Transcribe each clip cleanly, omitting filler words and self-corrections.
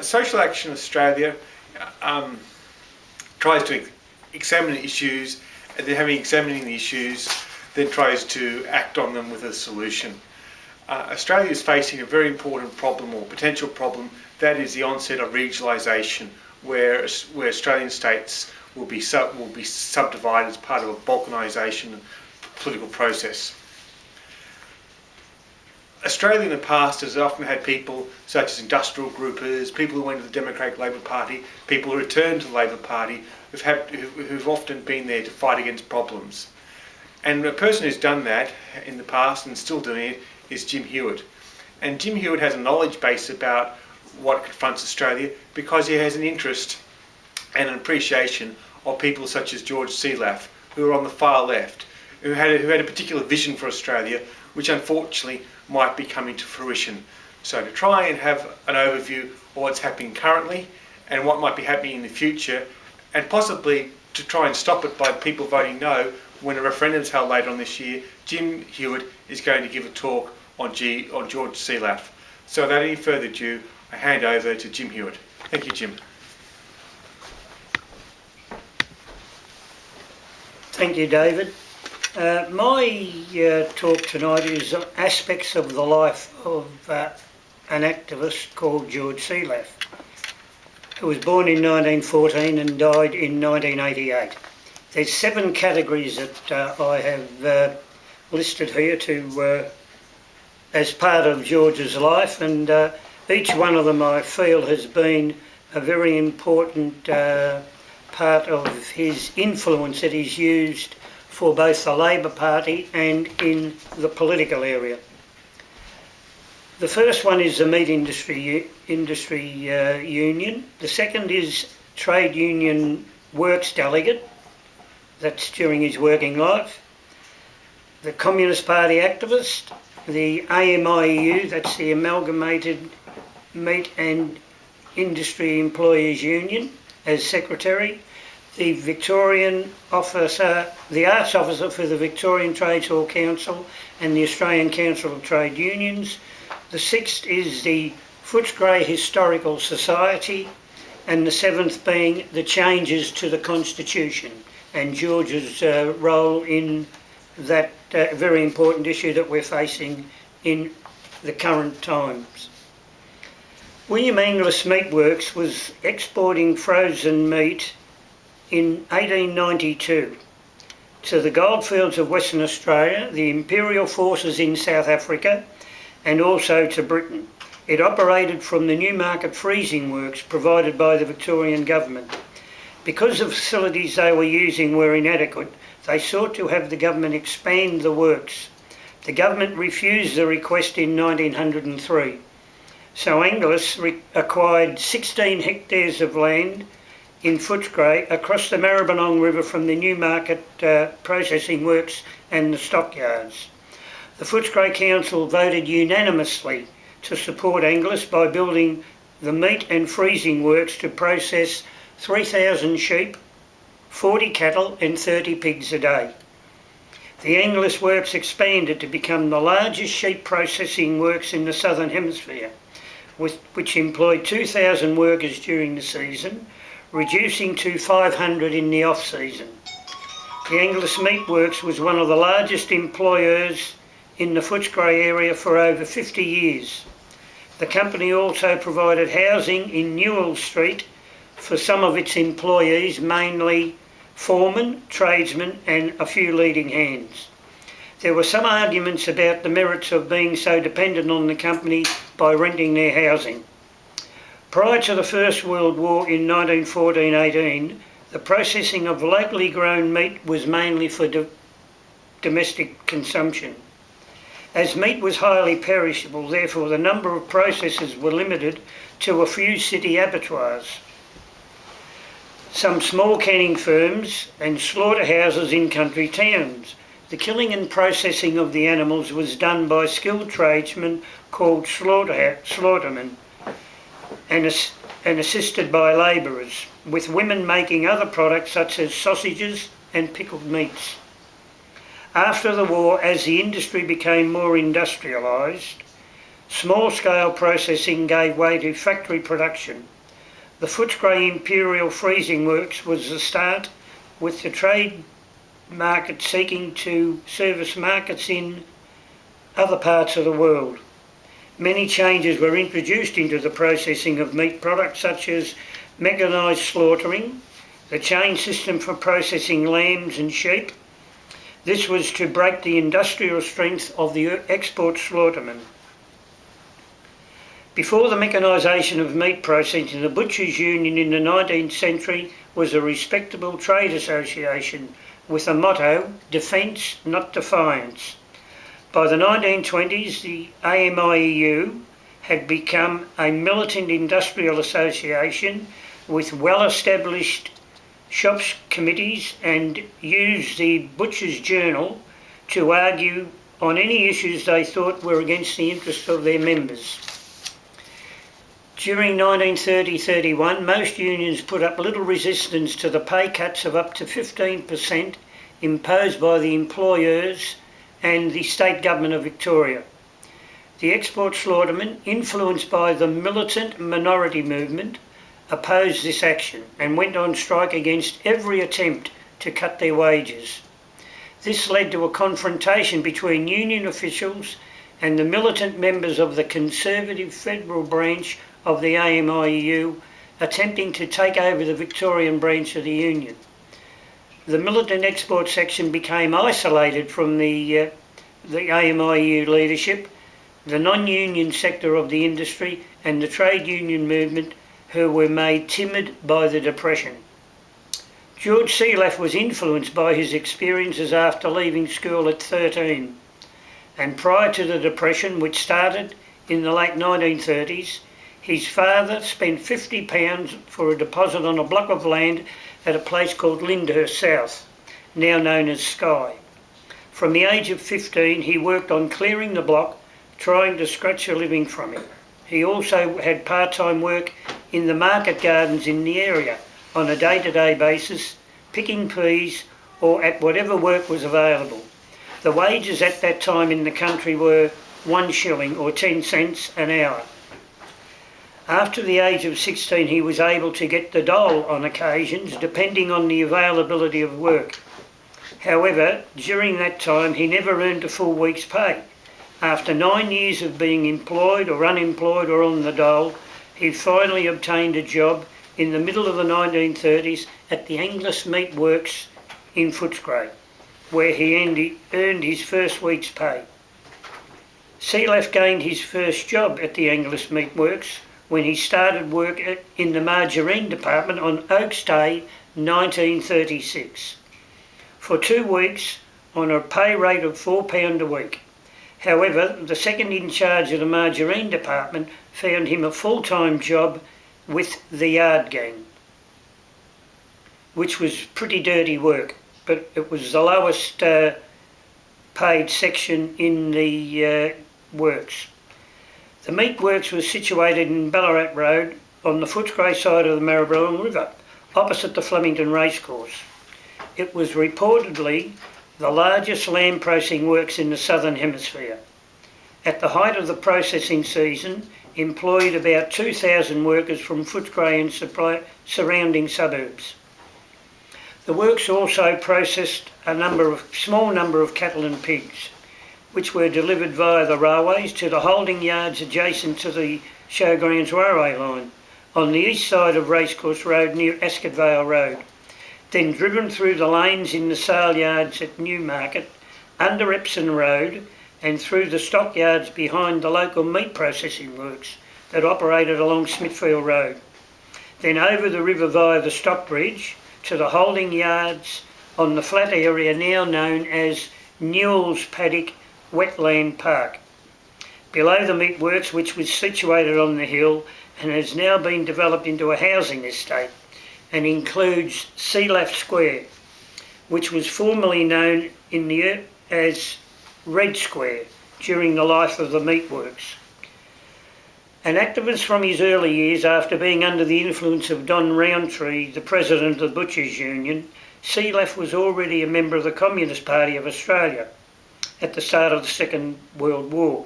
Social Action Australia tries to examine issues, and then having examining the issues, then tries to act on them with a solution. Australia is facing a very important problem, or potential problem, that is the onset of regionalisation, where Australian states will be subdivided as part of a balkanisation political process. Australia in the past has often had people such as industrial groupers, people who went to the Democratic Labor Party, people who returned to the Labor Party, who've often been there to fight against problems. And a person who's done that in the past and still doing it is Jim Hewat. And Jim Hewat has a knowledge base about what confronts Australia because he has an interest and an appreciation of people such as George Seelaf, who are on the far left, who had a particular vision for Australia, which unfortunately might be coming to fruition. So to try and have an overview of what's happening currently and what might be happening in the future, and possibly to try and stop it by people voting no when a referendum is held later on this year, Jim Hewat is going to give a talk on George Seelaf. So without any further ado, I hand over to Jim Hewat. Thank you, Jim. Thank you, David. My talk tonight is aspects of the life of an activist called George Seelaf, who was born in 1914 and died in 1988. There's 7 categories that I have listed here as part of George's life, and each one of them I feel has been a very important part of his influence that he's used for both the Labor Party and in the political area. The first one is the meat industry union. The second is trade union works delegate. That's during his working life. The Communist Party activist. The AMIEU, that's the Amalgamated Meat and Industry Employees Union, as secretary. The Victorian officer, the arts officer for the Victorian Trades Hall Council and the Australian Council of Trade Unions. The 6th is the Footscray Historical Society, and the 7th being the changes to the Constitution and George's role in that very important issue that we're facing in the current times. William Inglis Meatworks was exporting frozen meat in 1892 to the goldfields of Western Australia, the Imperial Forces in South Africa, and also to Britain. It operated from the Newmarket freezing works provided by the Victorian government. Because the facilities they were using were inadequate, they sought to have the government expand the works. The government refused the request in 1903. So Inglis acquired 16 hectares of land in Footscray across the Maribyrnong River from the Newmarket processing works and the stockyards. The Footscray Council voted unanimously to support Inglis by building the meat and freezing works to process 3,000 sheep, 40 cattle and 30 pigs a day. The Inglis works expanded to become the largest sheep processing works in the Southern Hemisphere, which employed 2,000 workers during the season, reducing to 500 in the off-season. The Inglis Meatworks was one of the largest employers in the Footscray area for over 50 years. The company also provided housing in Newell Street for some of its employees, mainly foremen, tradesmen and a few leading hands. There were some arguments about the merits of being so dependent on the company by renting their housing. Prior to the First World War in 1914-18, the processing of locally grown meat was mainly for domestic consumption. As meat was highly perishable, therefore the number of processors were limited to a few city abattoirs, some small canning firms and slaughterhouses in country towns. The killing and processing of the animals was done by skilled tradesmen called slaughtermen and assisted by labourers, with women making other products such as sausages and pickled meats. After the war, as the industry became more industrialised, Small-scale processing gave way to factory production. The Footscray Imperial Freezing Works was the start, with the trade market seeking to service markets in other parts of the world. Many changes were introduced into the processing of meat products, such as mechanised slaughtering, the chain system for processing lambs and sheep. This was to break the industrial strength of the export slaughtermen. Before the mechanisation of meat processing, the Butchers' Union in the 19th century was a respectable trade association with a motto, defence, not defiance. By the 1920s, the AMIEU had become a militant industrial association with well-established shops committees and used the Butchers' Journal to argue on any issues they thought were against the interests of their members. During 1930-31, most unions put up little resistance to the pay cuts of up to 15% imposed by the employers and the state government of Victoria. The export slaughtermen, influenced by the militant minority movement, opposed this action and went on strike against every attempt to cut their wages. This led to a confrontation between union officials and the militant members of the Conservative Federal branch of the AMIEU, attempting to take over the Victorian branch of the union. The militant export section became isolated from the AMIEU leadership, the non-union sector of the industry and the trade union movement, who were made timid by the Depression. George Sealeff was influenced by his experiences after leaving school at 13, and prior to the Depression, which started in the late 1930s, his father spent £50 for a deposit on a block of land at a place called Lyndhurst South, now known as Skye. From the age of 15, he worked on clearing the block, trying to scratch a living from it. He also had part-time work in the market gardens in the area on a day-to-day basis, picking peas or at whatever work was available. The wages at that time in the country were 1 shilling or 10 cents an hour. After the age of 16, he was able to get the dole on occasions, depending on the availability of work. However, during that time, he never earned a full week's pay. After 9 years of being employed or unemployed or on the dole, he finally obtained a job in the middle of the 1930s at the Angus Meat Works in Footscray, where he earned his first week's pay. Sealeff gained his first job at the Angus Meat Works when he started work in the margarine department on Oaks Day 1936 for 2 weeks on a pay rate of £4 a week. However, the second in charge of the margarine department found him a full-time job with the yard gang, which was pretty dirty work, but it was the lowest paid section in the works. The meat works was situated in Ballarat Road on the Footscray side of the Maribyrnong River, opposite the Flemington Racecourse. It was reportedly the largest lamb processing works in the Southern Hemisphere. At the height of the processing season, employed about 2,000 workers from Footscray and surrounding suburbs. The works also processed a small number of cattle and pigs, which were delivered via the railways to the holding yards adjacent to the Showgrounds railway line on the east side of Racecourse Road near Ascot Vale Road, then driven through the lanes in the sale yards at Newmarket, under Epsom Road and through the stockyards behind the local meat processing works that operated along Smithfield Road, then over the river via the Stock Bridge to the holding yards on the flat area now known as Newell's Paddock Wetland Park. Below the meat works, which was situated on the hill and has now been developed into a housing estate and includes Sealeff Square, which was formerly known as Red Square during the life of the meat works. An activist from his early years, after being under the influence of Don Rowntree, the president of the Butchers' Union, Sealeff was already a member of the Communist Party of Australia at the start of the Second World War.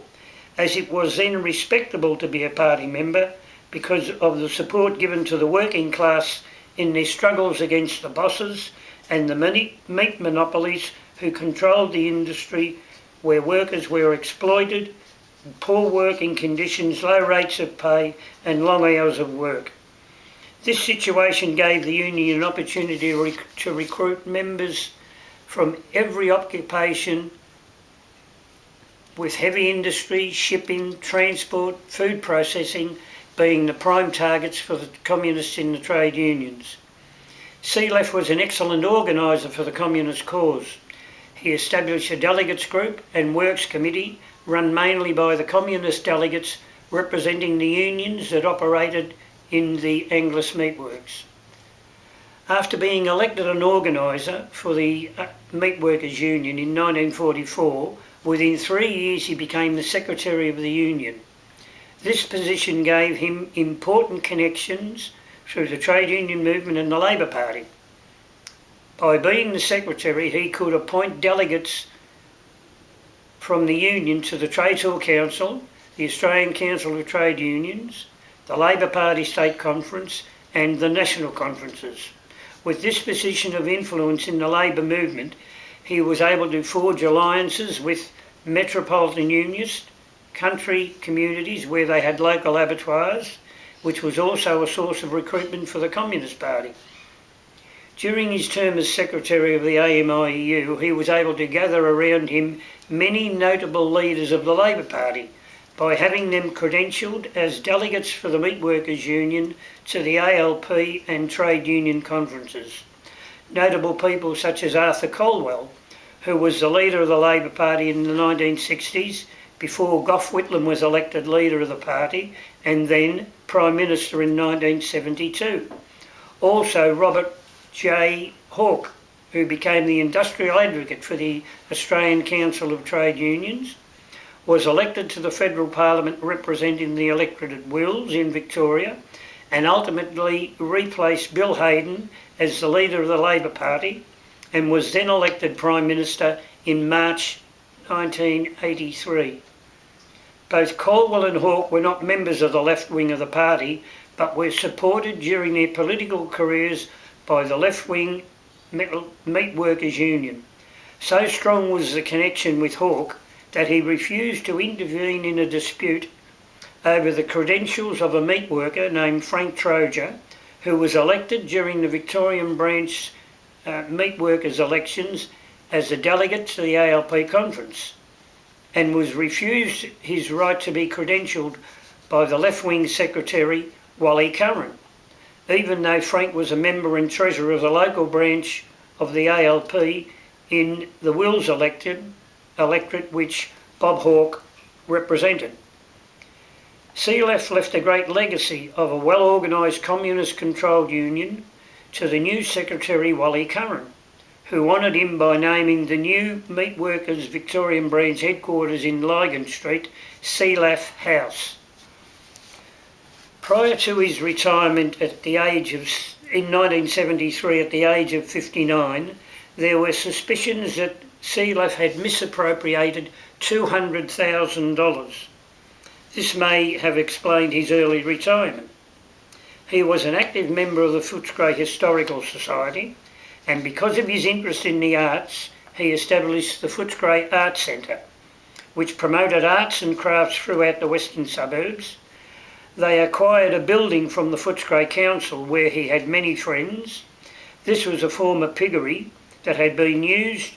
as it was then respectable to be a party member because of the support given to the working class in their struggles against the bosses and the meat monopolies who controlled the industry, where workers were exploited, poor working conditions, low rates of pay and long hours of work. This situation gave the union an opportunity to recruit members from every occupation, with heavy industry, shipping, transport, food processing being the prime targets for the communists in the trade unions. Seelef was an excellent organiser for the communist cause. He established a delegates group and works committee run mainly by the communist delegates representing the unions that operated in the Angus meatworks. After being elected an organiser for the Meatworkers Union in 1944, within 3 years he became the secretary of the union. This position gave him important connections through the trade union movement and the Labor Party. By being the secretary, he could appoint delegates from the union to the Trades Hall Council, the Australian Council of Trade Unions, the Labor Party State Conference and the national conferences. With this position of influence in the labour movement, he was able to forge alliances with metropolitan unionists, country communities where they had local abattoirs, which was also a source of recruitment for the Communist Party. During his term as secretary of the AMIEU, he was able to gather around him many notable leaders of the Labor Party by having them credentialed as delegates for the Meatworkers Union to the ALP and trade union conferences. Notable people such as Arthur Colwell, who was the leader of the Labor Party in the 1960s, before Gough Whitlam was elected leader of the party and then Prime Minister in 1972. Also Robert J. Hawke, who became the industrial advocate for the Australian Council of Trade Unions, was elected to the Federal Parliament representing the electorate at Wills in Victoria and ultimately replaced Bill Hayden as the leader of the Labor Party and was then elected Prime Minister in March 1983. Both Colwell and Hawke were not members of the left wing of the party, but were supported during their political careers by the left-wing Meatworkers Union. So strong was the connection with Hawke that he refused to intervene in a dispute over the credentials of a meatworker named Frank Troja, who was elected during the Victorian branch meatworkers elections as a delegate to the ALP conference, and was refused his right to be credentialed by the left-wing secretary Wally Curran, even though Frank was a member and treasurer of the local branch of the ALP in the Wills electorate which Bob Hawke represented. Seelef left a great legacy of a well-organised communist-controlled union to the new secretary Wally Curran, who honoured him by naming the new Meatworkers Victorian branch headquarters in Lygon Street Seelef House. Prior to his retirement in 1973 at the age of 59, there were suspicions that Seelef had misappropriated $200,000. This may have explained his early retirement. He was an active member of the Footscray Historical Society, and because of his interest in the arts, he established the Footscray Arts Centre, which promoted arts and crafts throughout the western suburbs. They acquired a building from the Footscray Council where he had many friends. This was a former piggery that had been used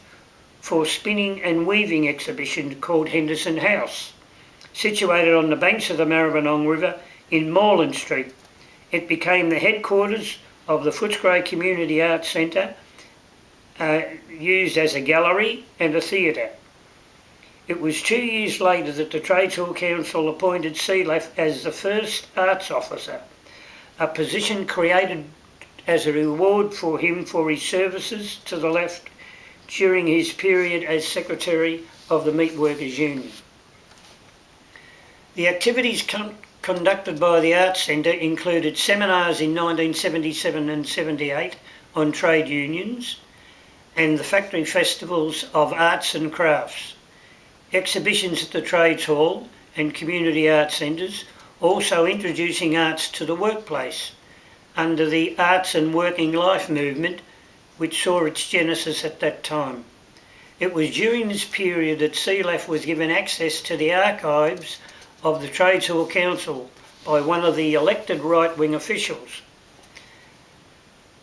for spinning and weaving exhibition called Henderson House, situated on the banks of the Maribyrnong River in Moreland Street. It became the headquarters of the Footscray Community Arts Centre, used as a gallery and a theatre. It was 2 years later that the Trades Hall Council appointed Seelef as the first arts officer, a position created as a reward for him for his services to the left during his period as Secretary of the Meatworkers Union. The activities conducted by the Arts Centre included seminars in 1977 and 78 on trade unions and the factory festivals of arts and crafts, exhibitions at the Trades Hall and community art centres, also introducing arts to the workplace under the Arts and Working Life movement, which saw its genesis at that time. It was during this period that CLAF was given access to the archives of the Trades Hall Council by one of the elected right-wing officials,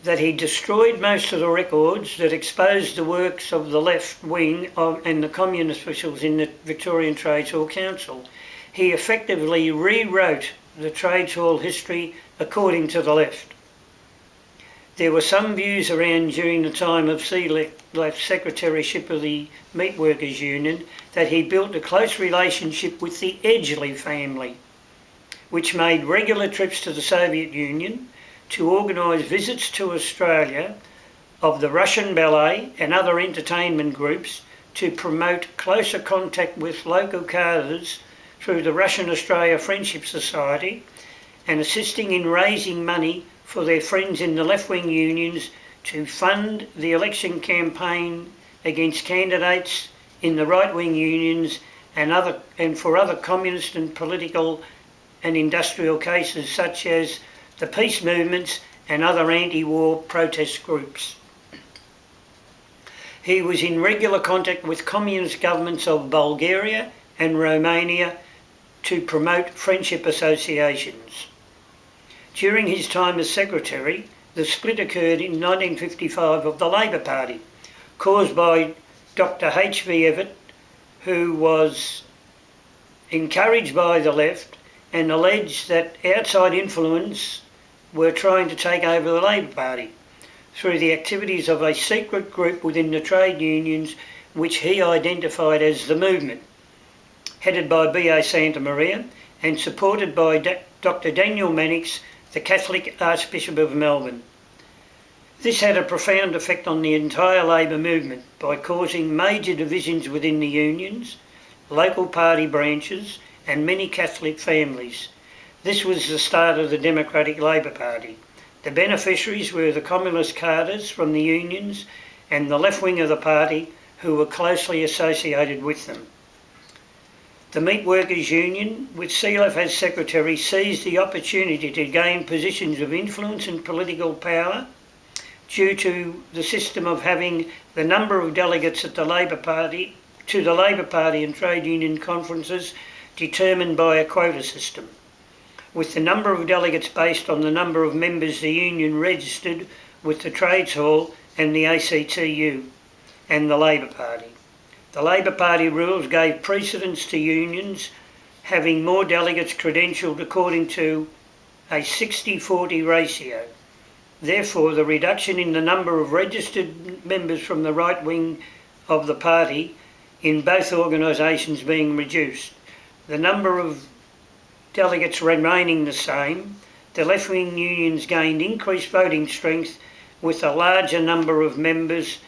that he destroyed most of the records that exposed the works of the left wing and the communist officials in the Victorian Trades Hall Council. He effectively rewrote the Trades Hall history according to the left. There were some views around during the time of CLAF's secretaryship of the Meat Workers Union that he built a close relationship with the Edgeley family, which made regular trips to the Soviet Union to organise visits to Australia of the Russian ballet and other entertainment groups to promote closer contact with local cadres through the Russian-Australia Friendship Society, and assisting in raising money for their friends in the left-wing unions to fund the election campaign against candidates in the right-wing unions and for other communist and political and industrial cases such as the peace movements and other anti-war protest groups. He was in regular contact with communist governments of Bulgaria and Romania to promote friendship associations. During his time as secretary, the split occurred in 1955 of the Labor Party, caused by Dr. H.V. Evatt, who was encouraged by the left and alleged that outside influence were trying to take over the Labor Party through the activities of a secret group within the trade unions, which he identified as the Movement, headed by B.A. Santa Maria and supported by Dr. Daniel Mannix, the Catholic Archbishop of Melbourne. This had a profound effect on the entire Labor movement by causing major divisions within the unions, local party branches and many Catholic families. This was the start of the Democratic Labor Party. The beneficiaries were the communist cadres from the unions and the left wing of the party who were closely associated with them. The Meat Workers Union, with CLAF as secretary, seized the opportunity to gain positions of influence and political power due to the system of having the number of delegates at the Labor Party and trade union conferences determined by a quota system, with the number of delegates based on the number of members the union registered with the Trades Hall and the ACTU and the Labor Party. The Labor Party rules gave precedence to unions having more delegates credentialed according to a 60-40 ratio. Therefore, the reduction in the number of registered members from the right wing of the party in both organisations being reduced, the number of delegates remaining the same, the left-wing unions gained increased voting strength with a larger number of members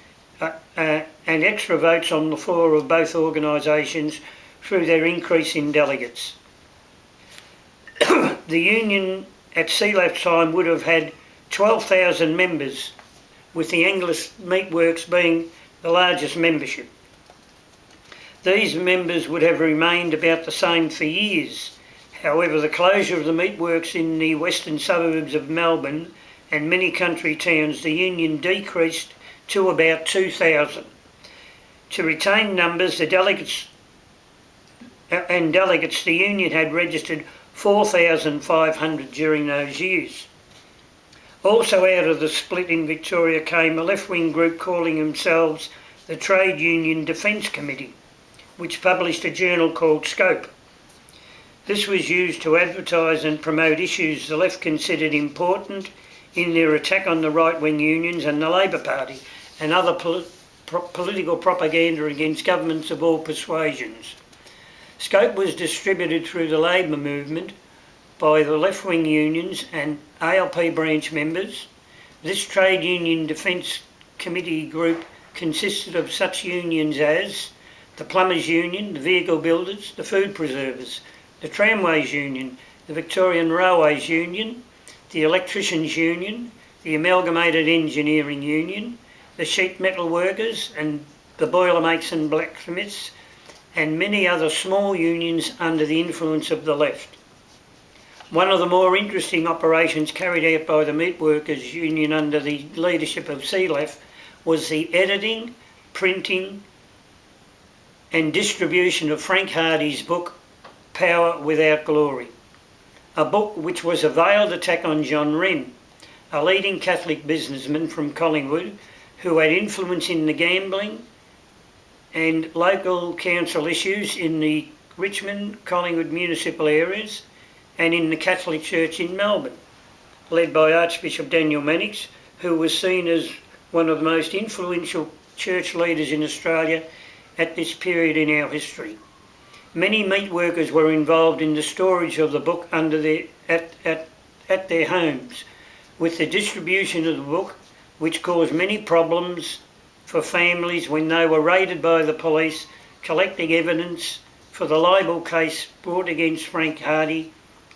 and extra votes on the floor of both organisations through their increase in delegates. The union at CLAF's time would have had 12,000 members, with the Angus Meatworks being the largest membership. These members would have remained about the same for years. However, the closure of the meatworks in the western suburbs of Melbourne and many country towns, the union decreased to about 2,000. To retain numbers, the delegates, the union had registered 4,500 during those years. Also out of the split in Victoria came a left-wing group calling themselves the Trade Union Defence Committee, which published a journal called Scope. This was used to advertise and promote issues the left considered important in their attack on the right-wing unions and the Labor Party and other political propaganda against governments of all persuasions. Scope was distributed through the Labor movement by the left-wing unions and ALP branch members. This Trade Union Defence Committee group consisted of such unions as the Plumbers Union, the Vehicle Builders, the Food Preservers, the Tramways Union, the Victorian Railways Union, the Electricians Union, the Amalgamated Engineering Union, the Sheet Metal Workers and the Boilermates and Blacksmiths, and many other small unions under the influence of the left. One of the more interesting operations carried out by the Meat Workers Union under the leadership of CLEF was the editing, printing and distribution of Frank Hardy's book, Power Without Glory, a book which was a veiled attack on John Wren, a leading Catholic businessman from Collingwood who had influence in the gambling and local council issues in the Richmond, Collingwood municipal areas and in the Catholic Church in Melbourne, led by Archbishop Daniel Mannix, who was seen as one of the most influential church leaders in Australia at this period in our history. Many meat workers were involved in the storage of the book at their homes, with the distribution of the book, which caused many problems for families when they were raided by the police collecting evidence for the libel case brought against Frank Hardy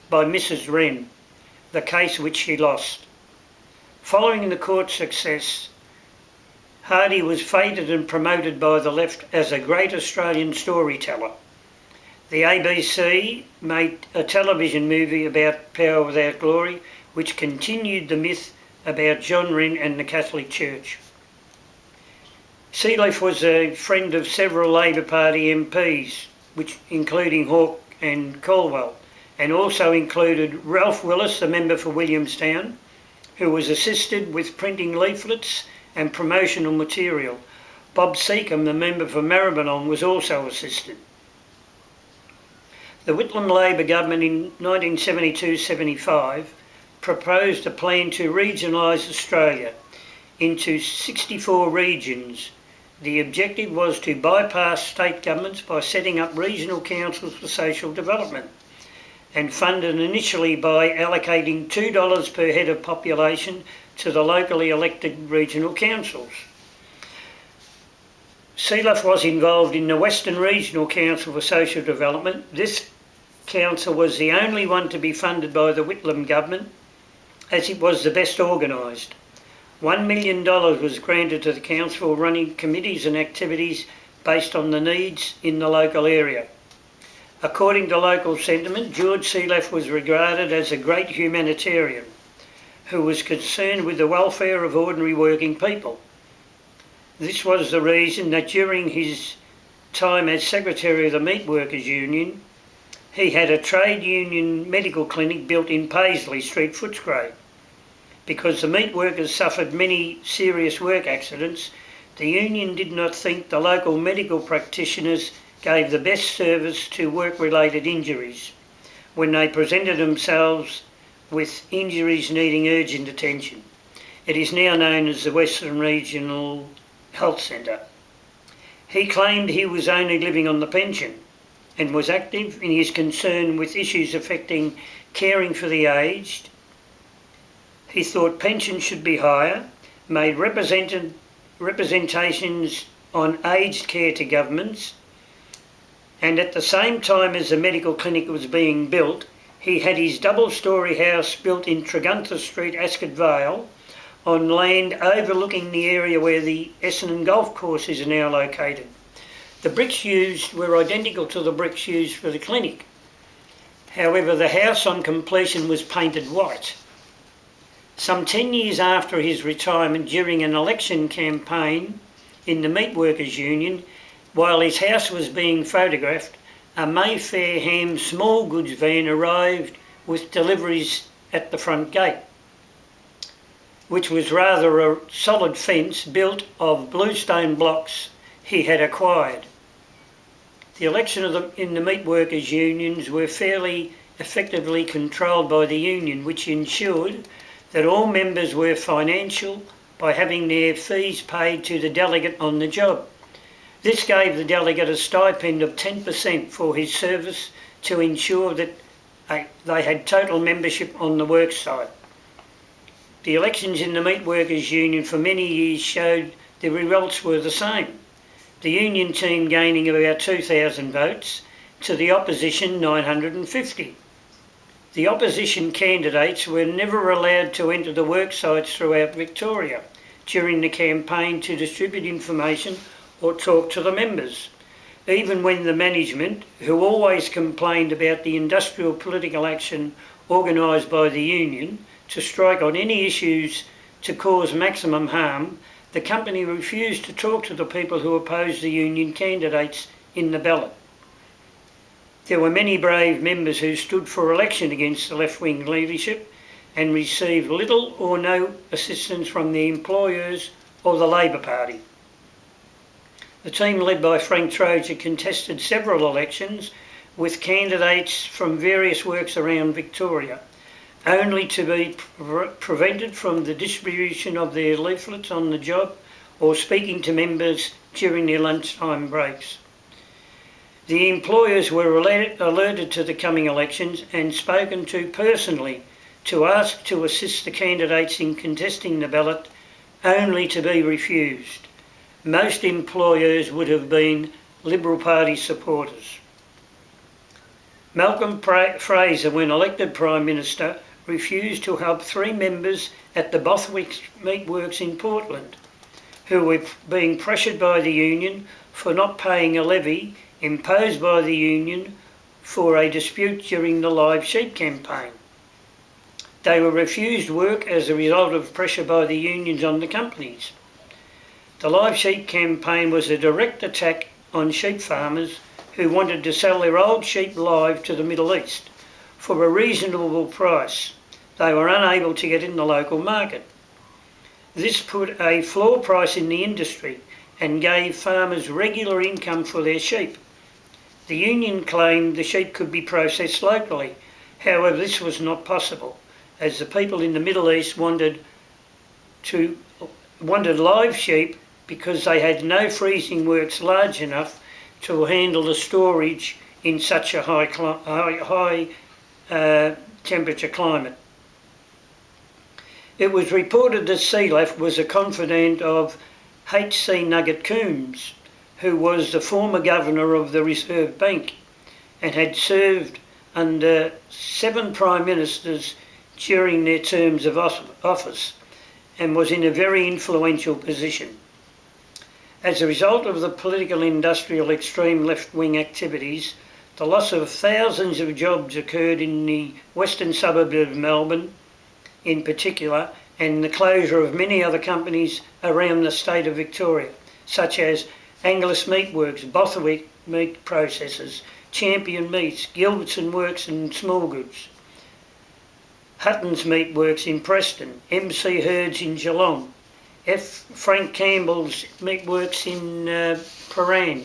by Mrs. Wren, the case which she lost. Following the court success, Hardy was feted and promoted by the left as a great Australian storyteller. The ABC made a television movie about Power Without Glory, which continued the myth about John Wren and the Catholic Church. CLEF was a friend of several Labor Party MPs, including Hawke and Caldwell, and also included Ralph Willis, the member for Williamstown, who was assisted with printing leaflets and promotional material. Bob Seacombe, the member for Maribyrnong, was also assisted. The Whitlam Labor government in 1972-75 proposed a plan to regionalise Australia into 64 regions. The objective was to bypass state governments by setting up regional councils for social development, and funded initially by allocating $2 per head of population to the locally elected regional councils. CLEF was involved in the Western Regional Council for Social Development. This council was the only one to be funded by the Whitlam government, as it was the best organised. $1 million was granted to the council for running committees and activities based on the needs in the local area. According to local sentiment, George CLEF was regarded as a great humanitarian who was concerned with the welfare of ordinary working people. This was the reason that during his time as Secretary of the Meat Workers Union, he had a trade union medical clinic built in Paisley Street, Footscray. Because the meat workers suffered many serious work accidents, the union did not think the local medical practitioners gave the best service to work-related injuries when they presented themselves with injuries needing urgent attention. It is now known as the Western Regional Health Centre. He claimed he was only living on the pension and was active in his concern with issues affecting caring for the aged. He thought pensions should be higher, made representations on aged care to governments, and at the same time as the medical clinic was being built, he had his double-storey house built in Tregunta Street, Ascot Vale, on land overlooking the area where the Essendon Golf Course is now located. The bricks used were identical to the bricks used for the clinic. However, the house on completion was painted white. Some 10 years after his retirement, during an election campaign in the Meat Workers Union, while his house was being photographed, a Mayfair ham small goods van arrived with deliveries at the front gate, which was rather a solid fence built of bluestone blocks he had acquired. The elections in the meat workers' unions were fairly effectively controlled by the union, which ensured that all members were financial by having their fees paid to the delegate on the job. This gave the delegate a stipend of 10% for his service to ensure that they had total membership on the work site. The elections in the Meat Workers Union for many years showed the results were the same. The union team gaining about 2,000 votes to the opposition 950. The opposition candidates were never allowed to enter the work sites throughout Victoria during the campaign to distribute information or talk to the members. even when the management, who always complained about the industrial political action organised by the union to strike on any issues to cause maximum harm, the company refused to talk to the people who opposed the union candidates in the ballot. There were many brave members who stood for election against the left-wing leadership and received little or no assistance from the employers or the Labor Party. The team led by Frank Troja contested several elections with candidates from various works around Victoria, only to be prevented from the distribution of their leaflets on the job or speaking to members during their lunchtime breaks. The employers were alerted to the coming elections and spoken to personally to ask to assist the candidates in contesting the ballot, only to be refused. Most employers would have been Liberal Party supporters. Malcolm Fraser, when elected Prime Minister, refused to help 3 members at the Bothwick Meatworks in Portland, who were being pressured by the union for not paying a levy imposed by the union for a dispute during the live sheep campaign. They were refused work as a result of pressure by the unions on the companies. The live sheep campaign was a direct attack on sheep farmers who wanted to sell their old sheep live to the Middle East for a reasonable price. They were unable to get in the local market. This put a floor price in the industry and gave farmers regular income for their sheep. The union claimed the sheep could be processed locally. However, this was not possible, as the people in the Middle East wanted live sheep because they had no freezing works large enough to handle the storage in such a high temperature climate. It was reported that Sealaf was a confidant of H.C. Nugget Coombs, who was the former governor of the Reserve Bank and had served under 7 prime ministers during their terms of office and was in a very influential position. As a result of the political industrial extreme left-wing activities, the loss of thousands of jobs occurred in the western suburb of Melbourne in particular, and the closure of many other companies around the state of Victoria, such as Angus Meatworks, Bothwick Meat Processors, Champion Meats, Gilbertson Works and Small Goods, Hutton's Meatworks in Preston, MC Herds in Geelong, Frank Campbell's Meatworks in Prahran,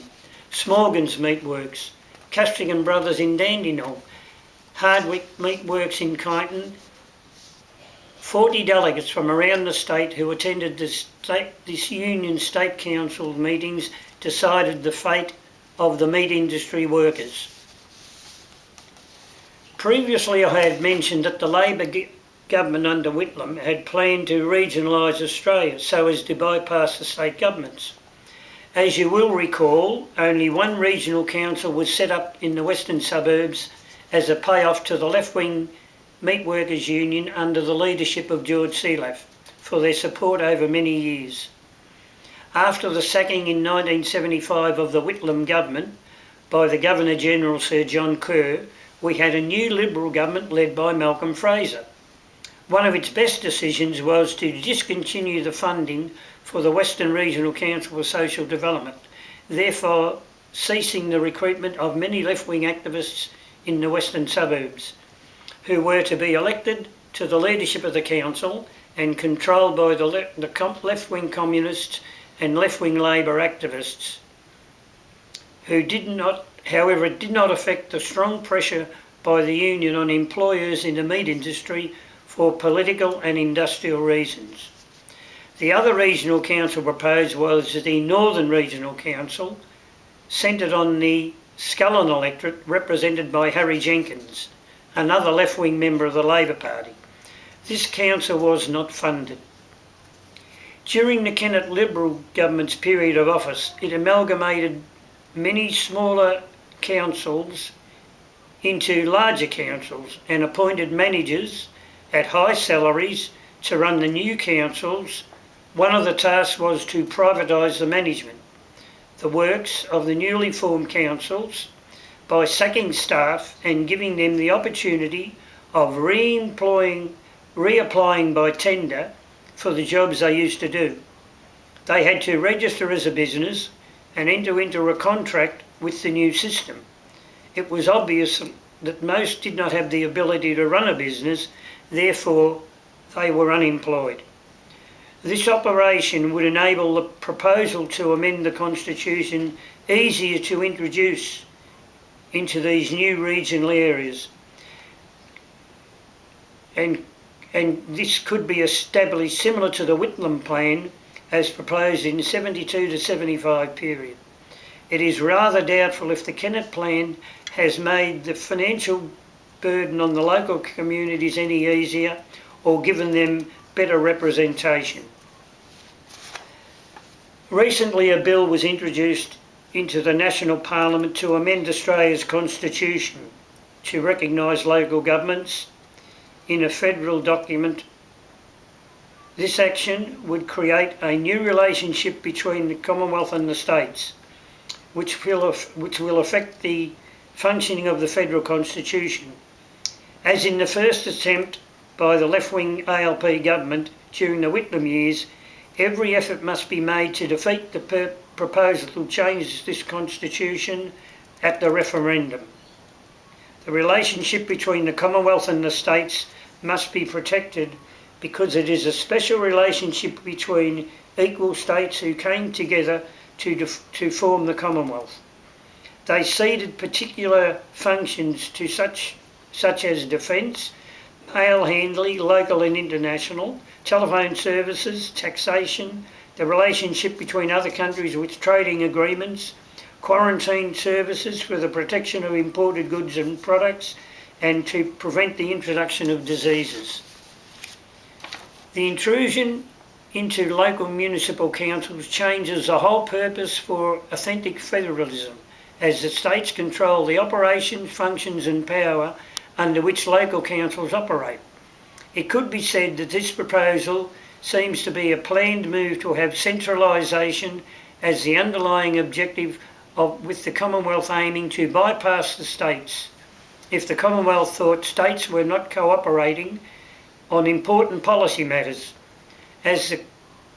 Smorgan's Meatworks, Castigan Brothers in Dandenong, Hardwick Meatworks in Kyneton. 40 delegates from around the state who attended this union state council meetings decided the fate of the meat industry workers. Previously I had mentioned that the Labor government under Whitlam had planned to regionalise Australia so as to bypass the state governments. As you will recall, only one regional council was set up in the western suburbs as a payoff to the left-wing Meat Workers Union under the leadership of George Sealaf for their support over many years. After the sacking in 1975 of the Whitlam government by the Governor-General Sir John Kerr, we had a new Liberal government led by Malcolm Fraser. One of its best decisions was to discontinue the funding for the Western Regional Council for Social Development, therefore ceasing the recruitment of many left-wing activists in the western suburbs, who were to be elected to the leadership of the council and controlled by the left-wing communists and left-wing Labor activists, who however, it did not affect the strong pressure by the union on employers in the meat industry for political and industrial reasons. The other regional council proposed was the Northern Regional Council, centred on the Scullin electorate represented by Harry Jenkins, another left-wing member of the Labor Party. This council was not funded. During the Kennett Liberal government's period of office, it amalgamated many smaller councils into larger councils and appointed managers at high salaries to run the new councils. One of the tasks was to privatise the management. the works of the newly formed councils by sacking staff and giving them the opportunity of reapplying by tender for the jobs they used to do. They had to register as a business and enter into a contract with the new system. It was obvious that most did not have the ability to run a business, therefore they were unemployed. This operation would enable the proposal to amend the Constitution easier to introduce into these new regional areas, and this could be established similar to the Whitlam plan as proposed in the 72 to 75 period. It is rather doubtful if the Kennett plan has made the financial burden on the local communities any easier or given them better representation. Recently a bill was introduced into the National Parliament to amend Australia's Constitution to recognise local governments in a federal document. This action would create a new relationship between the Commonwealth and the states, which will affect the functioning of the federal constitution. As in the first attempt by the left-wing ALP government during the Whitlam years, every effort must be made to defeat the proposal to change this constitution at the referendum. The relationship between the Commonwealth and the states must be protected because it is a special relationship between equal states who came together to form the Commonwealth. They ceded particular functions to such as defence, mail handling, local and international, telephone services, taxation, the relationship between other countries with trading agreements, quarantine services for the protection of imported goods and products, and to prevent the introduction of diseases. The intrusion into local municipal councils changes the whole purpose for authentic federalism, as the states control the operations, functions and power under which local councils operate. It could be said that this proposal seems to be a planned move to have centralisation as the underlying objective, with the Commonwealth aiming to bypass the states. If the Commonwealth thought states were not cooperating on important policy matters, as the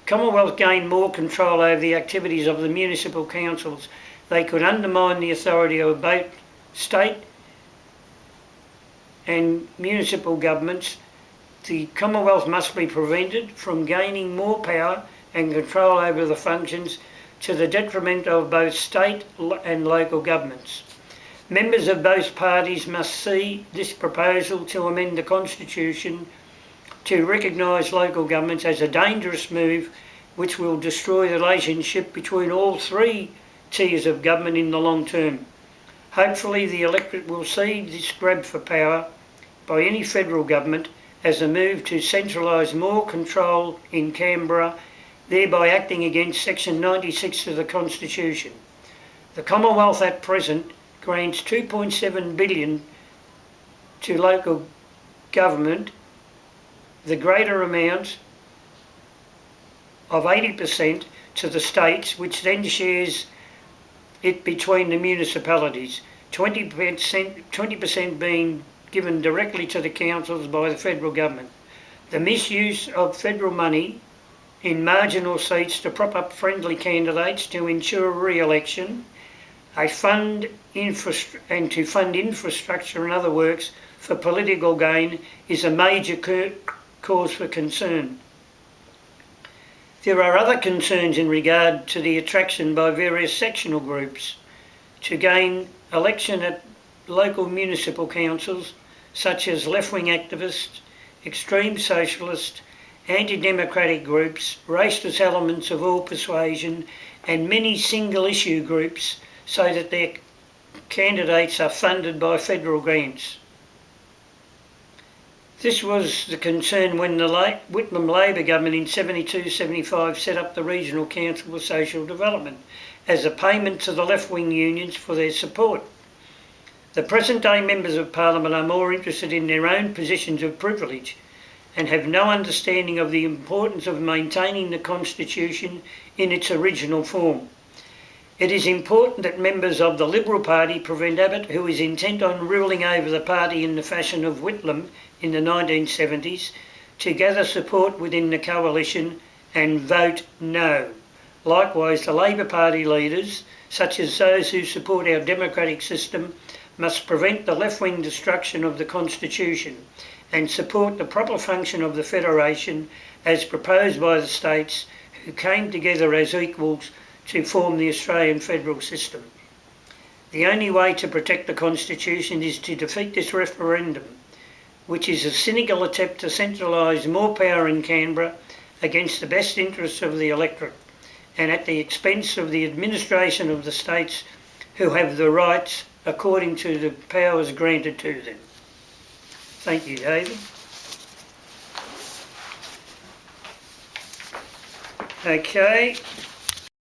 Commonwealth gained more control over the activities of the municipal councils, they could undermine the authority of both state and municipal governments. The Commonwealth must be prevented from gaining more power and control over the functions to the detriment of both state and local governments. Members of both parties must see this proposal to amend the Constitution to recognise local governments as a dangerous move which will destroy the relationship between all three tiers of government in the long term. Hopefully the electorate will see this grab for power by any federal government as a move to centralise more control in Canberra, thereby acting against Section 96 of the Constitution. The Commonwealth at present grants $2.7 billion to local government, the greater amount of 80% to the states, which then shares it between the municipalities, 20% being given directly to the councils by the federal government. The misuse of federal money in marginal seats to prop up friendly candidates to ensure re-election, to fund infrastructure and other works for political gain is a major cause for concern. There are other concerns in regard to the attraction by various sectional groups to gain election at local municipal councils, such as left-wing activists, extreme socialist, anti-democratic groups, racist elements of all persuasion, and many single-issue groups, so that their candidates are funded by federal grants. This was the concern when the Whitlam Labor government in 72-75 set up the Regional Council for Social Development as a payment to the left-wing unions for their support. The present-day members of Parliament are more interested in their own positions of privilege and have no understanding of the importance of maintaining the Constitution in its original form. It is important that members of the Liberal Party prevent Abbott, who is intent on ruling over the party in the fashion of Whitlam in the 1970s, to gather support within the coalition and vote no. Likewise, the Labor Party leaders, such as those who support our democratic system, must prevent the left-wing destruction of the Constitution and support the proper function of the Federation as proposed by the states who came together as equals to form the Australian federal system. The only way to protect the Constitution is to defeat this referendum, which is a cynical attempt to centralise more power in Canberra against the best interests of the electorate and at the expense of the administration of the states who have the rights according to the powers granted to them. Thank you, David. Okay.